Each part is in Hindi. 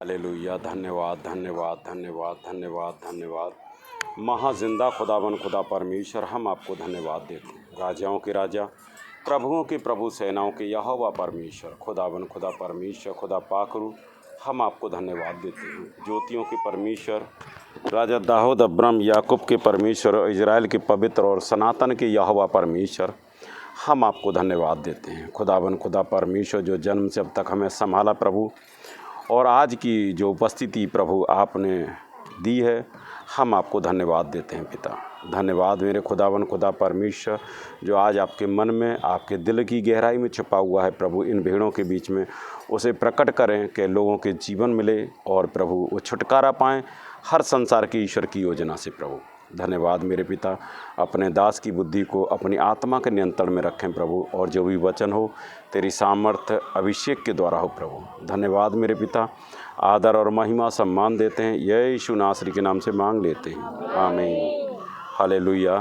हालेलुया। धन्यवाद धन्यवाद धन्यवाद धन्यवाद धन्यवाद। महाजिंदा खुदावन खुदा परमेश्वर, हम आपको धन्यवाद देते हैं। राजाओं के राजा, प्रभुओं के प्रभु, सेनाओं के यहोवा परमेश्वर, खुदावन खुदा परमेश्वर, खुदा पाकरू, हम आपको धन्यवाद देते हैं। ज्योतियों के परमेश्वर, राजा दाऊद अब्राहम याकूब के परमेश्वर, इजराइल के पवित्र और सनातन के यहोवा परमेश्वर, हम आपको धन्यवाद देते हैं। खुदावन खुदा परमेश्वर, जो जन्म से अब तक हमें संभाला प्रभु, और आज की जो उपस्थिति प्रभु आपने दी है, हम आपको धन्यवाद देते हैं पिता। धन्यवाद मेरे खुदावन खुदा परमेश्वर, जो आज आपके मन में, आपके दिल की गहराई में छुपा हुआ है प्रभु, इन भीड़ों के बीच में उसे प्रकट करें कि लोगों के जीवन मिले और प्रभु वो छुटकारा पाएँ हर संसार की ईश्वर की योजना से प्रभु। धन्यवाद मेरे पिता, अपने दास की बुद्धि को अपनी आत्मा के नियंत्रण में रखें प्रभु, और जो भी वचन हो तेरी सामर्थ्य अभिषेक के द्वारा हो प्रभु। धन्यवाद मेरे पिता, आदर और महिमा सम्मान देते हैं, यीशु नासरी के नाम से मांग लेते हैं, आमीन। Hallelujah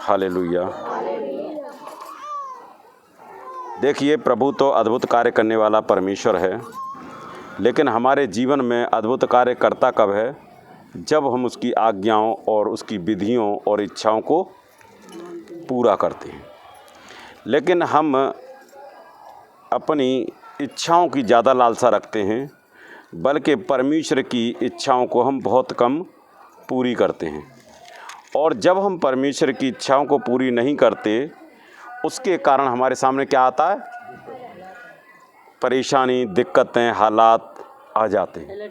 hallelujah. देखिए, प्रभु तो अद्भुत कार्य करने वाला परमेश्वर है, लेकिन हमारे जीवन में अद्भुत कार्य करता कब है? जब हम उसकी आज्ञाओं और उसकी विधियों और इच्छाओं को पूरा करते हैं। लेकिन हम अपनी इच्छाओं की ज़्यादा लालसा रखते हैं, बल्कि परमेश्वर की इच्छाओं को हम बहुत कम पूरी करते हैं। और जब हम परमेश्वर की इच्छाओं को पूरी नहीं करते, उसके कारण हमारे सामने क्या आता है? परेशानी, दिक्कतें, हालात आ जाते हैं।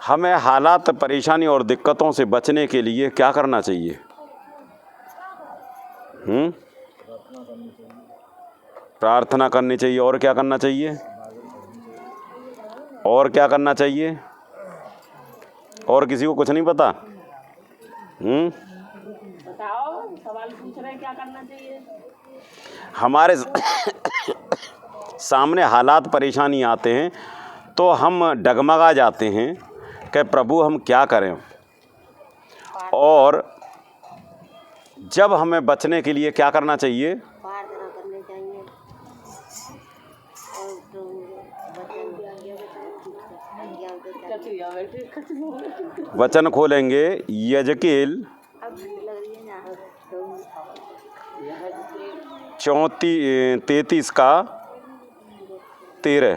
हमें हालात, परेशानी और दिक्कतों से बचने के लिए क्या करना चाहिए? प्रार्थना करनी चाहिए। और क्या करना चाहिए? और क्या करना चाहिए? और किसी को कुछ नहीं पता? बताओ, सवाल पूछ रहे हैं, क्या करना चाहिए? हमारे सामने हालात, परेशानी आते हैं तो हम डगमगा जाते हैं कि प्रभु हम क्या करें। और जब हमें बचने के लिए क्या करना चाहिए? प्रार्थना करनी चाहिए। और वचन खोलेंगे यजकेल 33 का 13।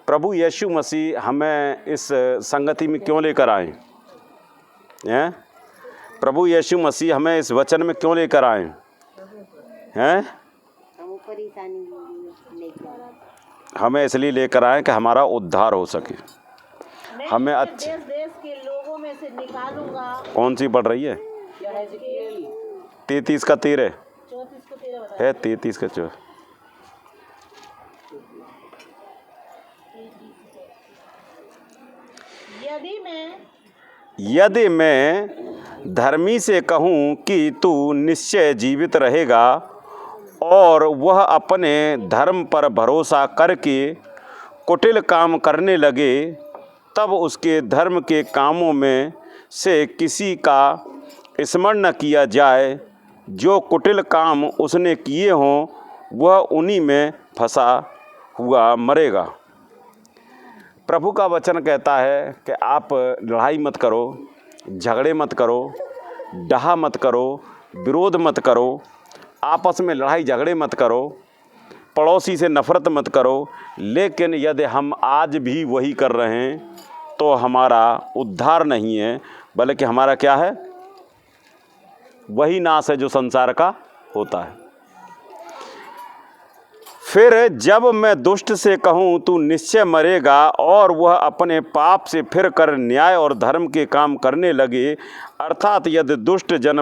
प्रभु यीशु मसीह हमें इस संगति में क्यों लेकर आए हैं? प्रभु यीशु मसीह हमें इस वचन में क्यों लेकर आए हैं? हमें इसलिए लेकर आए कि हमारा उद्धार हो सके। हमें अच्छे देश के लोगों में से निकालूंगा। कौन सी पढ़ रही है? 33 का 13 है। 33 का 14। यदि मैं धर्मी से कहूँ कि तू निश्चय जीवित रहेगा, और वह अपने धर्म पर भरोसा करके कुटिल काम करने लगे, तब उसके धर्म के कामों में से किसी का स्मरण न किया जाए। जो कुटिल काम उसने किए हों, वह उन्हीं में फंसा हुआ मरेगा। प्रभु का वचन कहता है कि आप लड़ाई मत करो, झगड़े मत करो, डहा मत करो, विरोध मत करो, आपस में लड़ाई झगड़े मत करो, पड़ोसी से नफ़रत मत करो। लेकिन यदि हम आज भी वही कर रहे हैं तो हमारा उद्धार नहीं है, बल्कि हमारा क्या है? वही नाश है जो संसार का होता है। फिर जब मैं दुष्ट से कहूँ तू निश्चय मरेगा, और वह अपने पाप से फिर कर न्याय और धर्म के काम करने लगे, अर्थात यदि दुष्ट जन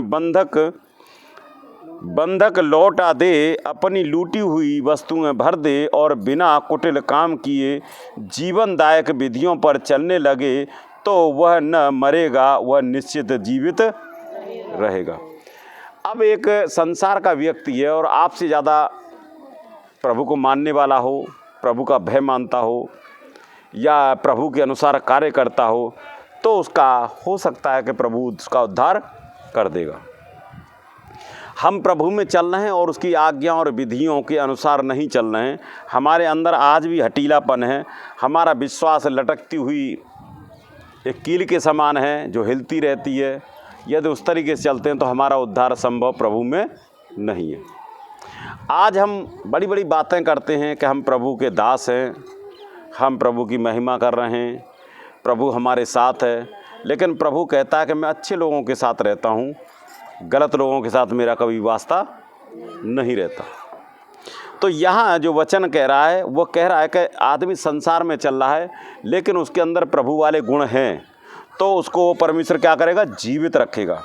बंधक लौटा दे, अपनी लूटी हुई वस्तुएं भर दे, और बिना कुटिल काम किए जीवनदायक विधियों पर चलने लगे, तो वह न मरेगा, वह निश्चित जीवित रहेगा। अब एक संसार का व्यक्ति है और आपसे ज़्यादा प्रभु को मानने वाला हो, प्रभु का भय मानता हो, या प्रभु के अनुसार कार्य करता हो, तो उसका हो सकता है कि प्रभु उसका उद्धार कर देगा। हम प्रभु में चल रहे हैं और उसकी आज्ञा और विधियों के अनुसार नहीं चल रहे हैं, हमारे अंदर आज भी हटीलापन है, हमारा विश्वास लटकती हुई एक कील के समान है जो हिलती रहती है, यदि उस तरीके से चलते हैं तो हमारा उद्धार संभव प्रभु में नहीं है। आज हम बड़ी बड़ी बातें करते हैं कि हम प्रभु के दास हैं, हम प्रभु की महिमा कर रहे हैं, प्रभु हमारे साथ है, लेकिन प्रभु कहता है कि मैं अच्छे लोगों के साथ रहता हूँ, गलत लोगों के साथ मेरा कभी वास्ता नहीं रहता। तो यहाँ जो वचन कह रहा है वो कह रहा है कि आदमी संसार में चल रहा है लेकिन उसके अंदर प्रभु वाले गुण हैं, तो उसको वो परमेश्वर क्या करेगा, जीवित रखेगा।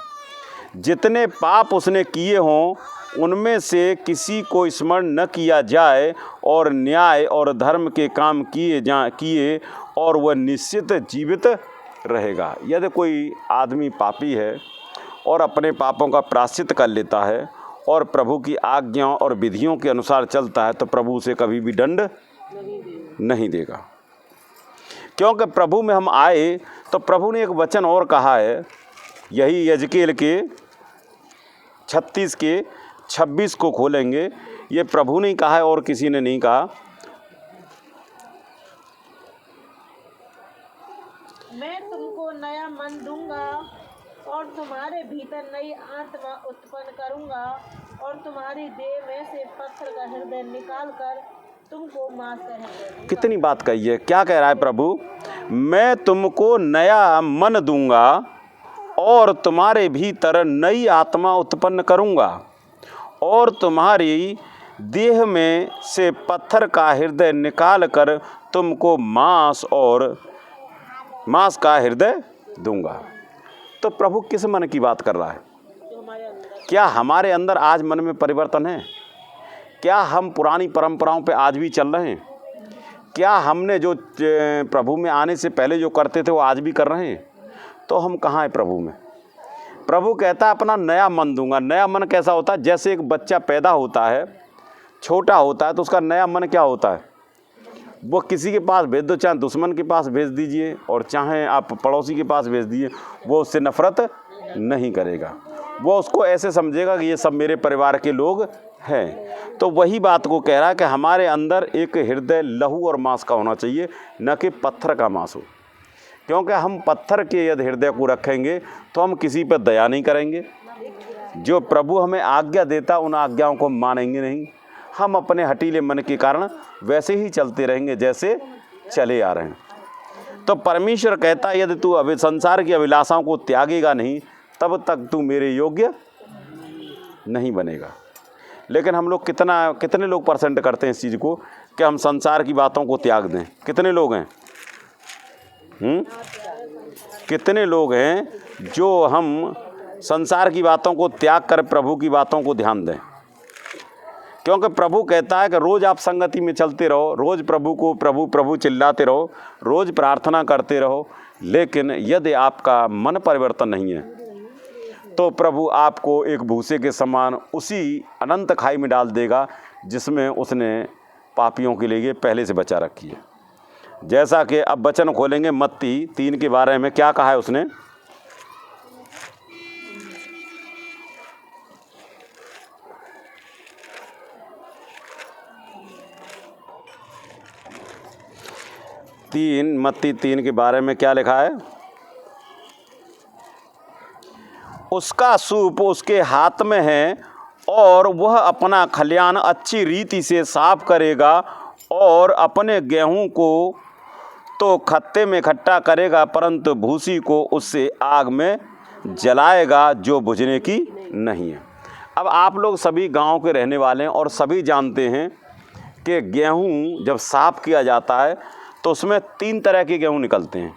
जितने पाप उसने किए हों उनमें से किसी को स्मरण न किया जाए और न्याय और धर्म के काम किए और वह निश्चित जीवित रहेगा। यदि कोई आदमी पापी है और अपने पापों का प्रायश्चित कर लेता है और प्रभु की आज्ञाओं और विधियों के अनुसार चलता है तो प्रभु उसे कभी भी दंड नहीं देगा। क्योंकि प्रभु में हम आए तो प्रभु ने एक वचन और कहा है, यही यजकेल के 36 के 26 को खोलेंगे, ये प्रभु ने कहा है और किसी ने नहीं कहा। मैं तुमको नया मन दूंगा और तुम्हारे भीतर नई आत्मा उत्पन्न करूंगा और तुम्हारी देह में से पत्थर का हृदय निकाल कर तुमको मांस का हृदय दूंगा। कितनी बात कही है। क्या कह रहा है प्रभु, मैं तुमको नया मन दूंगा और तुम्हारे भीतर नई आत्मा उत्पन्न करूंगा और तुम्हारी देह में से पत्थर का हृदय निकाल कर तुमको मांस का हृदय दूंगा। तो प्रभु किस मन की बात कर रहा है? क्या हमारे अंदर आज मन में परिवर्तन है? क्या हम पुरानी परंपराओं पे आज भी चल रहे हैं? क्या हमने जो प्रभु में आने से पहले जो करते थे वो आज भी कर रहे हैं? तो हम कहाँ हैं प्रभु में? प्रभु कहता है अपना नया मन दूंगा। नया मन कैसा होता है? जैसे एक बच्चा पैदा होता है, छोटा होता है, तो उसका नया मन क्या होता है? वो किसी के पास भेज दो, चाहे दुश्मन के पास भेज दीजिए और चाहे आप पड़ोसी के पास भेज दीजिए, वो उससे नफरत नहीं करेगा। वो उसको ऐसे समझेगा कि ये सब मेरे परिवार के लोग हैं। तो वही बात को कह रहा है कि हमारे अंदर एक हृदय लहू और मांस का होना चाहिए, न कि पत्थर का मांस हो। क्योंकि हम पत्थर के यदि हृदय को रखेंगे तो हम किसी पर दया नहीं करेंगे। जो प्रभु हमें आज्ञा देता उन आज्ञाओं को मानेंगे नहीं। हम अपने हटीले मन के कारण वैसे ही चलते रहेंगे जैसे चले आ रहे हैं। तो परमेश्वर कहता है यदि तू अभी संसार की अभिलाषाओं को त्यागेगा नहीं तब तक तू मेरे योग्य नहीं बनेगा। लेकिन हम लोग कितने लोग परसेंट करते हैं इस चीज़ को कि हम संसार की बातों को त्याग दें? कितने लोग हैं? कितने लोग हैं जो हम संसार की बातों को त्याग कर प्रभु की बातों को ध्यान दें? क्योंकि प्रभु कहता है कि रोज़ आप संगति में चलते रहो, रोज़ प्रभु को प्रभु प्रभु चिल्लाते रहो, रोज़ प्रार्थना करते रहो, लेकिन यदि आपका मन परिवर्तन नहीं है तो प्रभु आपको एक भूसे के समान उसी अनंत खाई में डाल देगा जिसमें उसने पापियों के लिए पहले से बचा रखी है। जैसा कि अब वचन खोलेंगे मत्ती 3 के बारे में, क्या कहा है उसने? मत्ती 3 के बारे में क्या लिखा है? उसका सूप उसके हाथ में है और वह अपना खलियान अच्छी रीति से साफ करेगा और अपने गेहूं को तो खत्ते में इकट्ठा करेगा परंतु भूसी को उससे आग में जलाएगा जो बुझने की नहीं है। अब आप लोग सभी गांव के रहने वाले हैं और सभी जानते हैं कि गेहूं जब साफ किया जाता है तो उसमें 3 तरह के गेहूं निकलते हैं।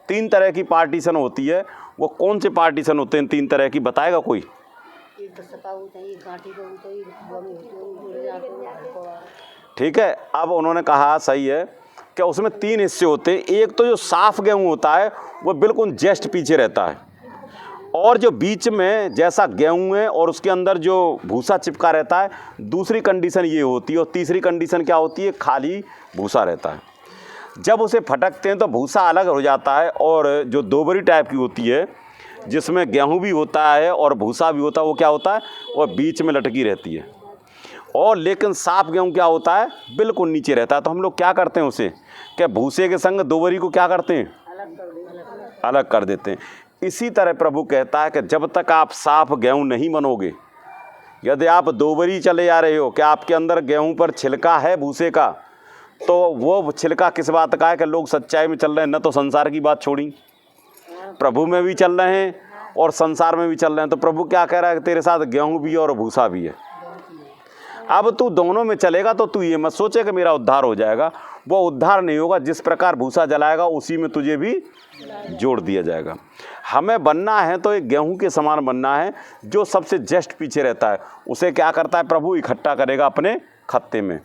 3 तरह की पार्टीशन होती है। वो कौन से पार्टीशन होते हैं 3 तरह की, बताएगा कोई? ठीक है, अब उन्होंने कहा सही है कि उसमें 3 हिस्से होते हैं। एक तो जो साफ गेहूं होता है वो बिल्कुल जस्ट पीछे रहता है, और जो बीच में जैसा गेहूं है और उसके अंदर जो भूसा चिपका रहता है, दूसरी कंडीशन ये होती है। और तीसरी कंडीशन क्या होती है? खाली भूसा रहता है। जब उसे फटकते हैं तो भूसा अलग हो जाता है और जो दोबरी टाइप की होती है जिसमें गेहूं भी होता है और भूसा भी होता है, वो क्या होता है, वो बीच में लटकी रहती है। और लेकिन साफ गेहूं क्या होता है, बिल्कुल नीचे रहता है। तो हम लोग क्या करते हैं उसे, क्या भूसे के संग दोबरी को क्या करते हैं, अलग कर देते हैं। इसी तरह प्रभु कहता है कि जब तक आप साफ गेहूं नहीं बनोगे, यदि आप दोबरी चले जा रहे हो, क्या आपके अंदर गेहूं पर छिलका है भूसे का, तो वो छिलका किस बात का है कि लोग सच्चाई में चल रहे हैं, न तो संसार की बात छोड़ी, प्रभु में भी चल रहे हैं और संसार में भी चल रहे हैं। तो प्रभु क्या कह रहा है कि तेरे साथ गेहूं भी है और भूसा भी है। अब तू दोनों में चलेगा तो तू ये मत सोचे कि मेरा उद्धार हो जाएगा, वो उद्धार नहीं होगा। जिस प्रकार भूसा जलाएगा उसी में तुझे भी जोड़ दिया जाएगा। हमें बनना है तो एक गेहूं के समान बनना है, जो सबसे जस्ट पीछे रहता है उसे क्या करता है, प्रभु इकट्ठा करेगा अपने खत्ते में।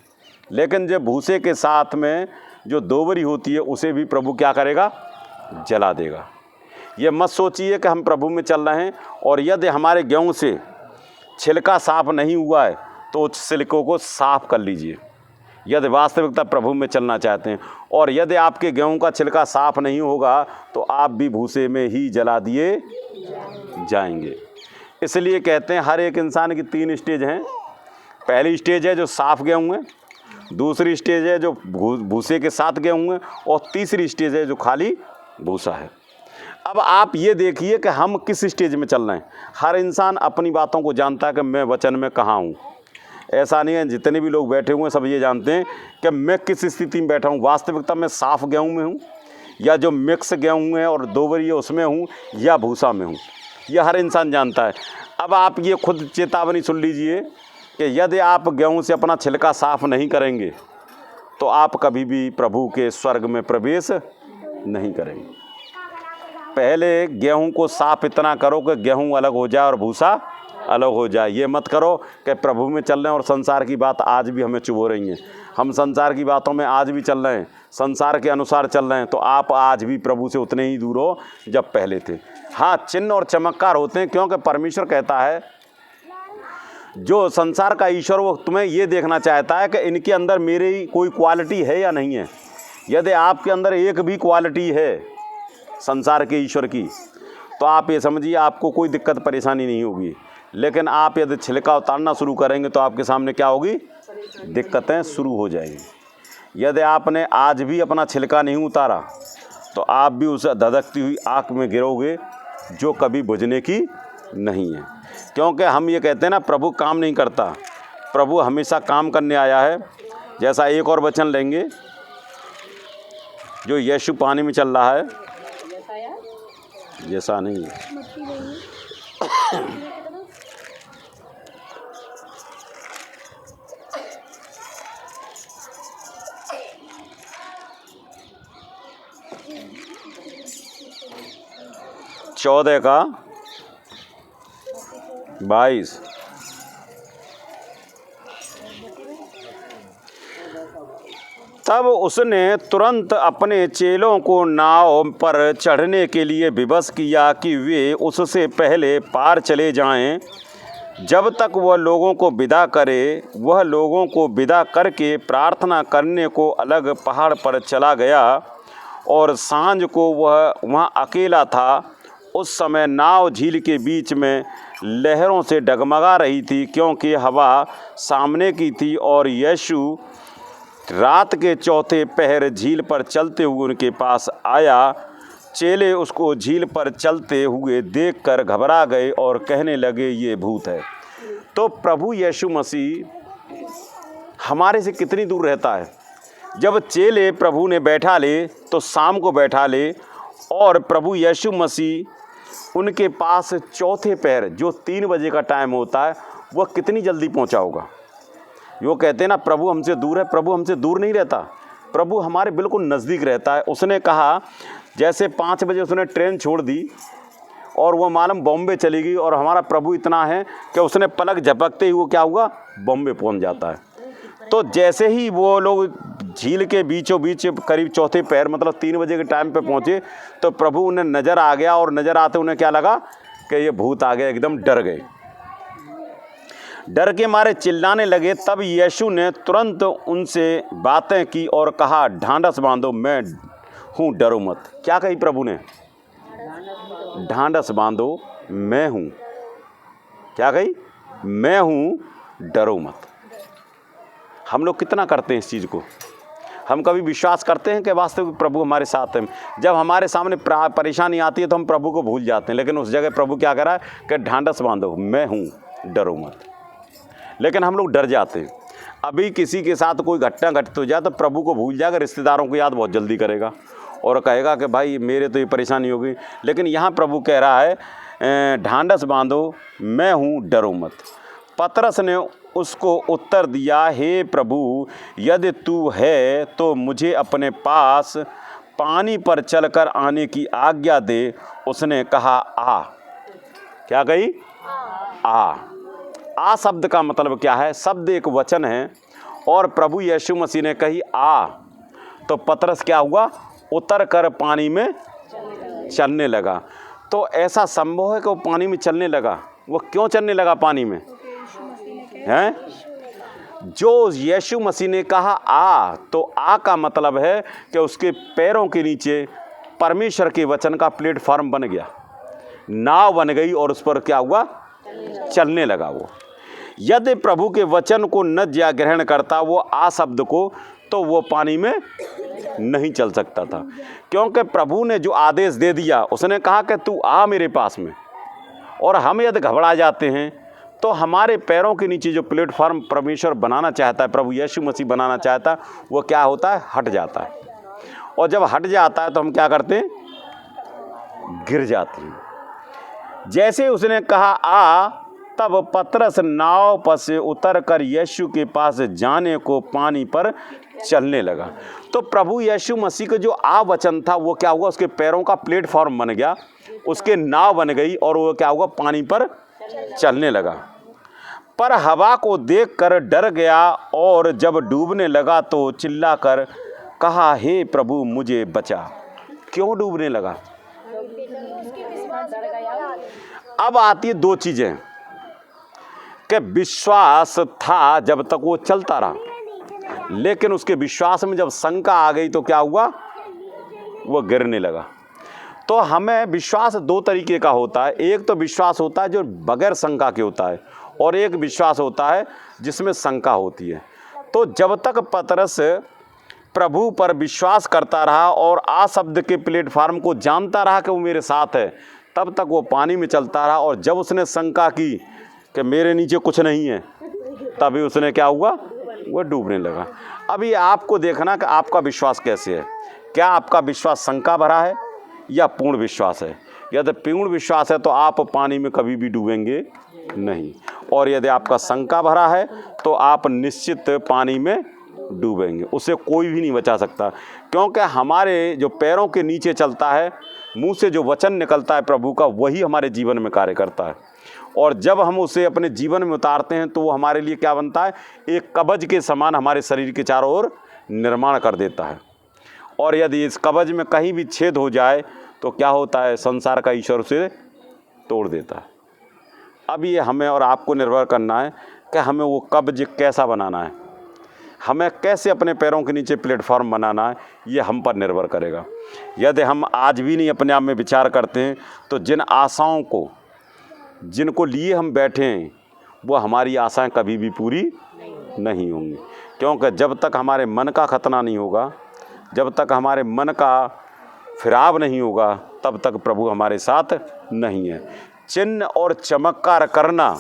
लेकिन जो भूसे के साथ में जो दोबरी होती है उसे भी प्रभु क्या करेगा, जला देगा। ये मत सोचिए कि हम प्रभु में चल रहे हैं और यदि हमारे गेहूं से छिलका साफ नहीं हुआ है तो उस छिलकों को साफ कर लीजिए, यदि वास्तविकता प्रभु में चलना चाहते हैं। और यदि आपके गेहूं का छिलका साफ नहीं होगा तो आप भी भूसे में ही जला दिए जाएंगे। इसलिए कहते हैं हर एक इंसान की 3 स्टेज हैं। पहली स्टेज है जो साफ गेहूं है, दूसरी स्टेज है जो भूसे के साथ गेहूं है, और तीसरी स्टेज है जो खाली भूसा है। अब आप ये देखिए कि हम किस स्टेज में चल रहे हैं। हर इंसान अपनी बातों को जानता है कि मैं वचन में कहाँ हूँ। ऐसा नहीं है, जितने भी लोग बैठे हुए हैं सब ये जानते हैं कि मैं किस स्थिति में बैठा हूँ। वास्तविकता में साफ गेहूं में हूँ, या जो मिक्स गेहूं है और दोबरी है उसमें हूँ, या भूसा में हूँ, यह हर इंसान जानता है। अब आप ये खुद चेतावनी सुन लीजिए कि यदि आप गेहूं से अपना छिलका साफ नहीं करेंगे तो आप कभी भी प्रभु के स्वर्ग में प्रवेश नहीं करेंगे। पहले गेहूं को साफ इतना करो कि गेहूं अलग हो जाए और भूसा अलग हो जाए। ये मत करो कि प्रभु में चल रहे हैं और संसार की बात आज भी हमें चुभो रही हैं, हम संसार की बातों में आज भी चल रहे हैं, संसार के अनुसार चल रहे हैं, तो आप आज भी प्रभु से उतने ही दूर हो जब पहले थे। हाँ, चिन्ह और चमत्कार होते हैं, क्योंकि परमेश्वर कहता है जो संसार का ईश्वर वो तुम्हें ये देखना चाहता है कि इनके अंदर मेरी कोई क्वालिटी है या नहीं है। यदि आपके अंदर एक भी क्वालिटी है संसार के ईश्वर की तो आप ये समझिए आपको कोई दिक्कत परेशानी नहीं होगी। लेकिन आप यदि छिलका उतारना शुरू करेंगे तो आपके सामने क्या होगी, दिक्कतें शुरू हो जाएंगी। यदि आपने आज भी अपना छिलका नहीं उतारा तो आप भी उस धधकती हुई आग में गिरोगे जो कभी बुझने की नहीं है। क्योंकि हम ये कहते हैं ना, प्रभु काम नहीं करता, प्रभु हमेशा काम करने आया है। जैसा एक और वचन लेंगे जो यीशु पानी में चल रहा है, जैसा नहीं चौदह का 22। तब उसने तुरंत अपने चेलों को नाव पर चढ़ने के लिए विवश किया कि वे उससे पहले पार चले जाएं। जब तक वह लोगों को विदा करे, वह लोगों को विदा करके प्रार्थना करने को अलग पहाड़ पर चला गया, और सांझ को वह वहाँ अकेला था। उस समय नाव झील के बीच में लहरों से डगमगा रही थी, क्योंकि हवा सामने की थी, और यीशु रात के चौथे पहर झील पर चलते हुए उनके पास आया। चेले उसको झील पर चलते हुए देखकर घबरा गए और कहने लगे, ये भूत है। तो प्रभु यीशु मसीह हमारे से कितनी दूर रहता है। जब चेले प्रभु ने बैठा ले तो शाम को बैठा ले, और प्रभु यीशु मसीह उनके पास चौथे पहर जो 3 बजे का टाइम होता है वह कितनी जल्दी पहुंचा होगा। वो कहते हैं ना, प्रभु हमसे दूर है। प्रभु हमसे दूर नहीं रहता, प्रभु हमारे बिल्कुल नज़दीक रहता है। उसने कहा जैसे 5 बजे उसने ट्रेन छोड़ दी और वो मालूम बॉम्बे चली गई, और हमारा प्रभु इतना है कि उसने पलक झपकते ही वो क्या हुआ, बॉम्बे पहुंच जाता है। तो जैसे ही वो लोग झील के बीचों बीच करीब चौथे पहर मतलब 3 बजे के टाइम पे पहुँचे तो प्रभु उन्हें नज़र आ गया, और नज़र आते उन्हें क्या लगा कि ये भूत आ गया। एकदम डर गए, डर के मारे चिल्लाने लगे। तब यीशु ने तुरंत उनसे बातें की और कहा, ढांढस बांधो, मैं हूँ, डरो मत। क्या कही प्रभु ने? ढांढस बांधो मैं हूँ, क्या कही, मैं हूँ डरो मत। हम लोग कितना करते हैं इस चीज़ को? हम कभी विश्वास करते हैं कि वास्तविक प्रभु हमारे साथ हैं? जब हमारे सामने परेशानी आती है तो हम प्रभु को भूल जाते हैं, लेकिन उस जगह प्रभु क्या कह रहा है कि ढांढस बांधो मैं हूँ डरो मत। लेकिन हम लोग डर जाते हैं। अभी किसी के साथ कोई घटना घटित हो जाए तो प्रभु को भूल जाएगा, रिश्तेदारों को याद बहुत जल्दी करेगा और कहेगा कि भाई मेरे तो ये परेशानी हो गई। लेकिन यहाँ प्रभु कह रहा है ढांढस बांधो मैं हूँ डरो मत। पतरस ने उसको उत्तर दिया, हे प्रभु यदि तू है तो मुझे अपने पास पानी पर चलकर आने की आज्ञा दे। उसने कहा आ। क्या कही? आ शब्द का मतलब क्या है? शब्द एक वचन है और प्रभु यीशु मसीह ने कही आ, तो पतरस क्या हुआ? उतर कर पानी में चलने लगा। तो ऐसा संभव है कि वो पानी में चलने लगा। वो क्यों चलने लगा पानी में? हैं? जो यीशु मसीह ने कहा आ, तो आ का मतलब है कि उसके पैरों के नीचे परमेश्वर के वचन का प्लेटफॉर्म बन गया, नाव बन गई और उस पर क्या हुआ? चलने लगा वो। यदि प्रभु के वचन को न ग्रहण करता वो आ शब्द को, तो वो पानी में नहीं चल सकता था, क्योंकि प्रभु ने जो आदेश दे दिया, उसने कहा कि तू आ मेरे पास में। और हम यदि घबरा जाते हैं तो हमारे पैरों के नीचे जो प्लेटफॉर्म परमेश्वर बनाना चाहता है, प्रभु यीशु मसीह बनाना चाहता है, वो क्या होता है? हट जाता है। और जब हट जाता है तो हम क्या करते हैं? गिर जाते हैं। जैसे उसने कहा आ, तब पतरस नाव पर से उतरकर यीशु के पास जाने को पानी पर चलने लगा। तो प्रभु यीशु मसीह का जो आ वचन था वो क्या हुआ? उसके पैरों का प्लेटफॉर्म बन गया, उसके नाव बन गई और वो क्या हुआ? पानी पर चलने लगा। पर हवा को देखकर डर गया और जब डूबने लगा तो चिल्लाकर कहा, हे प्रभु मुझे बचा। क्यों डूबने लगा? अब आती है दो चीजें कि विश्वास था जब तक वो चलता रहा, लेकिन उसके विश्वास में जब शंका आ गई तो क्या हुआ? वो गिरने लगा। तो हमें विश्वास दो तरीके का होता है। एक तो विश्वास होता है जो बगैर शंका के होता है, और एक विश्वास होता है जिसमें शंका होती है। तो जब तक पतरस प्रभु पर विश्वास करता रहा और आ शब्द के प्लेटफॉर्म को जानता रहा कि वो मेरे साथ है, तब तक वो पानी में चलता रहा। और जब उसने शंका की कि मेरे नीचे कुछ नहीं है, तभी उसने क्या हुआ? वो डूबने लगा। अभी आपको देखना कि आपका विश्वास कैसे है। क्या आपका विश्वास शंका भरा है या पूर्ण विश्वास है? यदि पूर्ण विश्वास है तो आप पानी में कभी भी डूबेंगे नहीं, और यदि आपका शंका भरा है तो आप निश्चित पानी में डूबेंगे। उसे कोई भी नहीं बचा सकता, क्योंकि हमारे जो पैरों के नीचे चलता है, मुंह से जो वचन निकलता है प्रभु का, वही हमारे जीवन में कार्य करता है। और जब हम उसे अपने जीवन में उतारते हैं तो वो हमारे लिए क्या बनता है? एक कवच के समान हमारे शरीर के चारों ओर निर्माण कर देता है। और यदि इस कवच में कहीं भी छेद हो जाए तो क्या होता है? संसार का ईश्वर उसे तोड़ देता है। अब ये हमें और आपको निर्भर करना है कि हमें वो कवच कैसा बनाना है, हमें कैसे अपने पैरों के नीचे प्लेटफॉर्म बनाना है, ये हम पर निर्भर करेगा। यदि हम आज भी नहीं अपने आप में विचार करते हैं तो जिन आशाओं को, जिनको लिए हम बैठे हैं, वो हमारी आशाएं कभी भी पूरी नहीं होंगी। क्योंकि जब तक हमारे मन का खतना नहीं होगा, जब तक हमारे मन का फिराव नहीं होगा, तब तक प्रभु हमारे साथ नहीं है। चिन्ह और चमत्कार करना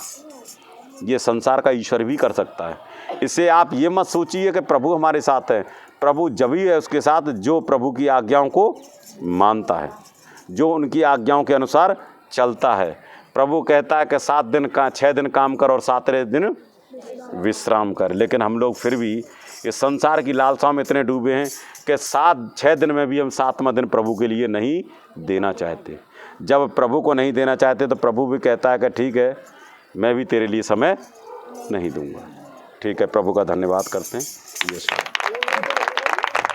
ये संसार का ईश्वर भी कर सकता है। इसे आप ये मत सोचिए कि प्रभु हमारे साथ है। प्रभु जब ही है उसके साथ जो प्रभु की आज्ञाओं को मानता है, जो उनकी आज्ञाओं के अनुसार चलता है। प्रभु कहता है कि 6 दिन काम कर और 7वें दिन विश्राम कर। लेकिन हम लोग फिर भी इस संसार की लालसाओं में इतने डूबे हैं कि 6 दिन में भी हम 7वां दिन प्रभु के लिए नहीं देना चाहते। जब प्रभु को नहीं देना चाहते तो प्रभु भी कहता है कि ठीक है, मैं भी तेरे लिए समय नहीं दूंगा। ठीक है, प्रभु का धन्यवाद करते हैं। यीशु।